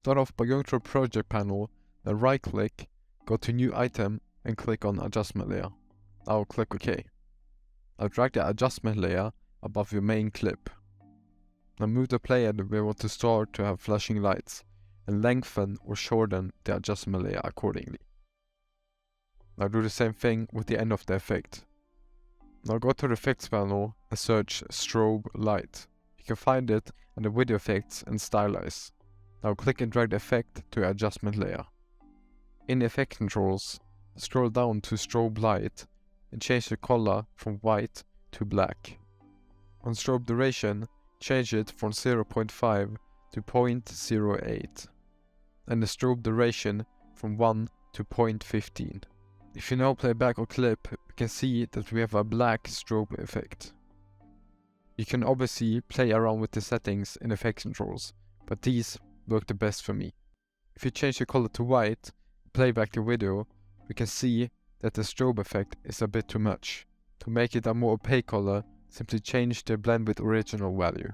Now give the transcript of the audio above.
Start off by going to a project panel, then right click, go to new item and click on adjustment layer. I'll click OK. I'll drag the adjustment layer above your main clip. Now move the player that we want to start to have flashing lights and lengthen or shorten the adjustment layer accordingly. Now do the same thing with the end of the effect. Now go to the effects panel and search strobe light. You can find it under video effects and stylize. Now click and drag the effect to your adjustment layer. In the effect controls, scroll down to strobe light and change the color from white to black. On strobe duration, change it from 0.5 to 0.08 and the strobe duration from 1 to 0.15. If you now play back our clip, you can see that we have a black strobe effect. You can obviously play around with the settings in effect controls, but these work the best for me. If you change the color to white, play back the video, we can see that the strobe effect is a bit too much. To make it a more opaque color, simply change the blend with original value.